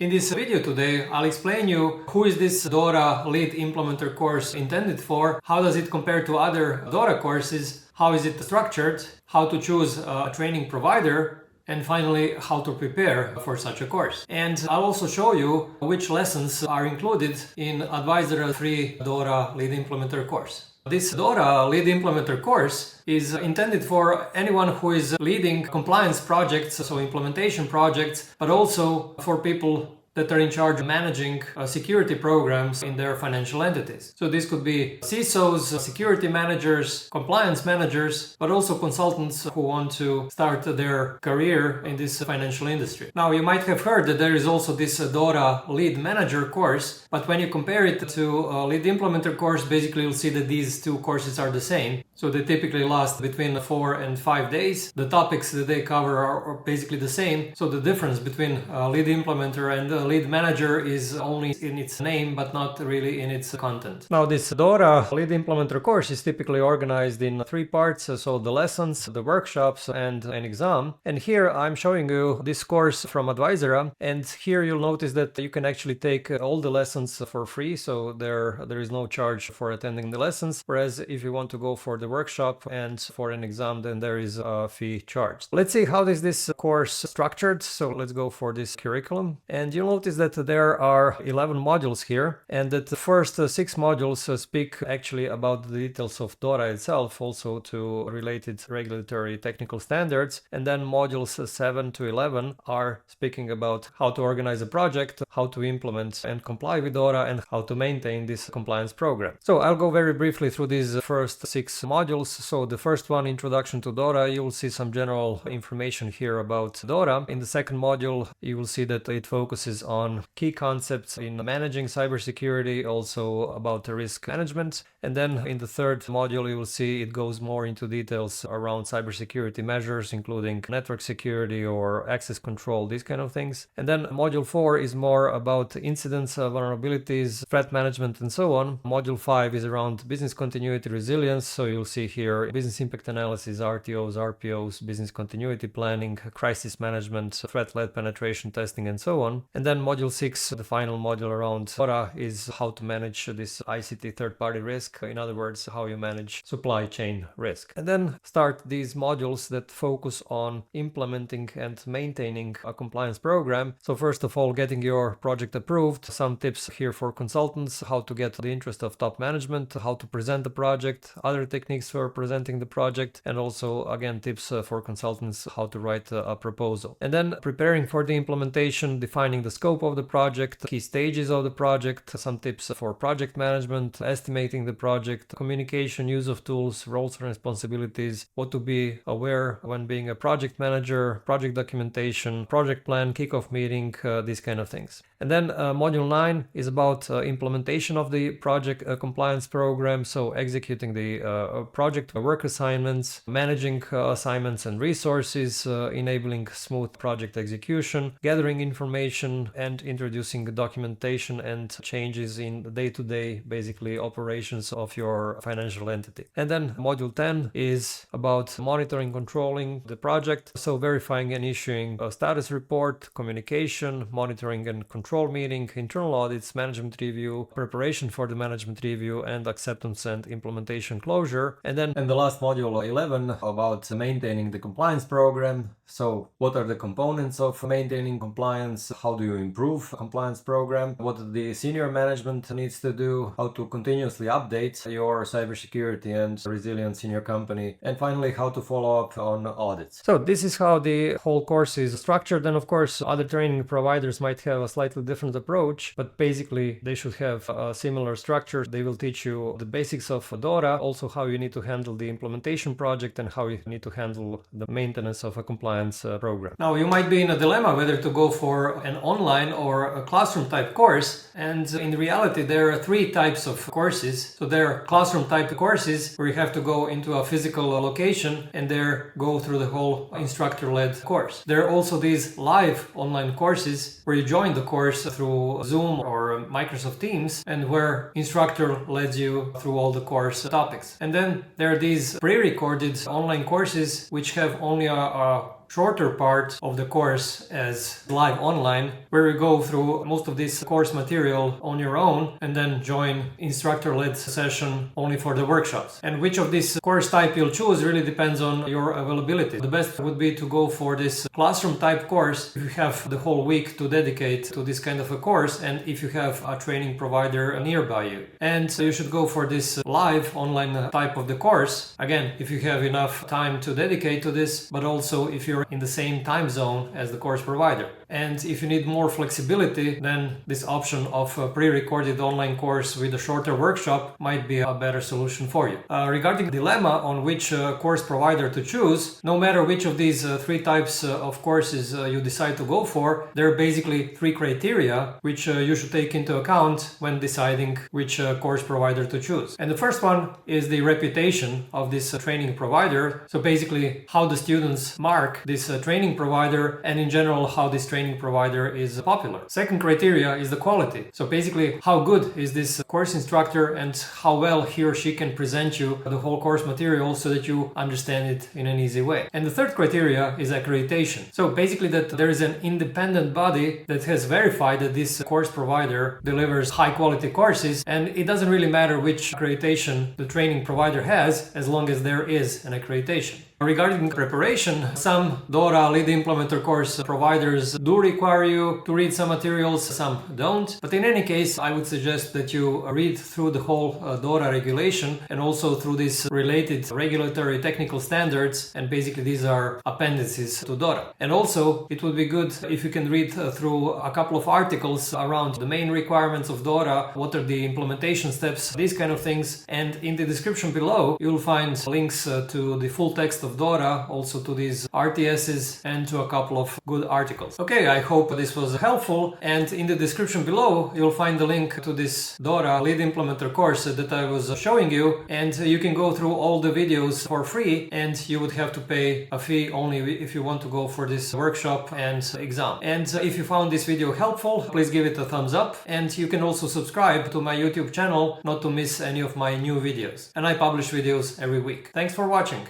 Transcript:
In this video today, I'll explain you who is this DORA Lead Implementer course intended for, how does it compare to other DORA courses, how is it structured, how to choose a training provider, and finally how to prepare for such a course. And I'll also show you which lessons are included in Advisera free DORA Lead Implementer course. This DORA Lead Implementer course is intended for anyone who is leading compliance projects, so implementation projects, but also for people that are in charge of managing security programs in their financial entities. So this could be CISOs, security managers, compliance managers, but also consultants who want to start their career in this financial industry. Now, you might have heard that there is also this DORA Lead Manager course, but when you compare it to Lead Implementer course, basically you'll see that these two courses are the same. So they typically last between 4 and 5 days. The topics that they cover are basically the same. So the difference between Lead Implementer and Lead Manager is only in its name, but not really in its content. Now, this DORA Lead Implementer course is typically organized in 3 parts. So the lessons, the workshops, and an exam. And here I'm showing you this course from Advisera. And here you'll notice that you can actually take all the lessons for free. So there is no charge for attending the lessons. Whereas if you want to go for the workshop and for an exam, then there is a fee charged. Let's see how is this course structured. So let's go for this curriculum. And you'll notice that there are 11 modules here, and that the first 6 modules speak actually about the details of DORA itself, also to related regulatory technical standards. And then modules 7 to 11 are speaking about how to organize a project, how to implement and comply with DORA, and how to maintain this compliance program. So I'll go very briefly through these first 6 modules. So the first one, Introduction to DORA, you will see some general information here about DORA. In the second module, you will see that it focuses on key concepts in managing cybersecurity, also about the risk management. And then in the third module, you will see it goes more into details around cybersecurity measures, including network security or access control, these kind of things. And then module 4 is more about incidents, vulnerabilities, threat management, and so on. Module 5 is around business continuity resilience. So you'll see here business impact analysis, RTOs, RPOs, business continuity planning, crisis management, threat-led penetration testing, and so on. And then module 6, the final module around DORA, is how to manage this ICT third-party risk. In other words, how you manage supply chain risk. And then start these modules that focus on implementing and maintaining a compliance program. So first of all, getting your project approved, some tips here for consultants, how to get the interest of top management, how to present the project, other techniques for presenting the project, and also again tips for consultants how to write a proposal. And then preparing for the implementation, defining the scope of the project, key stages of the project, some tips for project management, estimating the project, communication, use of tools, roles and responsibilities, what to be aware when being a project manager, project documentation, project plan, kickoff meeting, these kind of things. And then module 9 is about implementation of the project compliance program, so executing the project work assignments, managing assignments and resources, enabling smooth project execution, gathering information, and introducing documentation and changes in the day-to-day, basically, operations of your financial entity. And then module 10 is about monitoring, controlling the project, so verifying and issuing a status report, communication, monitoring and control meeting, internal audits, management review, preparation for the management review, and acceptance and implementation closure. And then in the last module 11 about maintaining the compliance program. So what are the components of maintaining compliance? How do you improve a compliance program? What the senior management needs to do? How to continuously update your cybersecurity and resilience in your company? And finally, how to follow up on audits. So this is how the whole course is structured. And of course, other training providers might have a slightly different approach, but basically they should have a similar structure. They will teach you the basics of DORA, also how you need to handle the implementation project and how you need to handle the maintenance of a compliance program. Now, you might be in a dilemma whether to go for an online or a classroom type course. And in reality, there are 3 types of courses. So there are classroom type courses where you have to go into a physical location and there go through the whole instructor-led course. There are also these live online courses where you join the course through Zoom or Microsoft Teams and where instructor leads you through all the course topics. And then there are these pre-recorded online courses which have only a shorter part of the course as live online, where you go through most of this course material on your own and then join instructor-led session only for the workshops. And which of this course type you'll choose really depends on your availability. The best would be to go for this classroom type course if you have the whole week to dedicate to this kind of a course and if you have a training provider nearby you. And so you should go for this live online type of the course, again, if you have enough time to dedicate to this, but also if you're in the same time zone as the course provider. And if you need more flexibility, then this option of a pre-recorded online course with a shorter workshop might be a better solution for you. Regarding the dilemma on which course provider to choose, no matter which of these three types of courses you decide to go for, there are basically three criteria which you should take into account when deciding which course provider to choose. And the first one is the reputation of this training provider. So basically how the students mark this training provider, and in general how this training provider is popular. Second criteria is the quality. So basically how good is this course instructor and how well he or she can present you the whole course material so that you understand it in an easy way. And the third criteria is accreditation. So basically that there is an independent body that has verified that this course provider delivers high quality courses, and it doesn't really matter which accreditation the training provider has as long as there is an accreditation. Regarding preparation, some DORA Lead Implementer course providers do require you to read some materials, some don't. But in any case, I would suggest that you read through the whole DORA regulation and also through these related regulatory technical standards, and basically these are appendices to DORA. And also, it would be good if you can read through a couple of articles around the main requirements of DORA, what are the implementation steps, these kind of things. And in the description below, you'll find links to the full text of DORA, also to these RTSs, and to a couple of good articles. Okay, I hope this was helpful, and in the description below you'll find the link to this DORA Lead Implementer course that I was showing you, and you can go through all the videos for free, and you would have to pay a fee only if you want to go for this workshop and exam. And if you found this video helpful, please give it a thumbs up, and you can also subscribe to my YouTube channel not to miss any of my new videos. And I publish videos every week. Thanks for watching.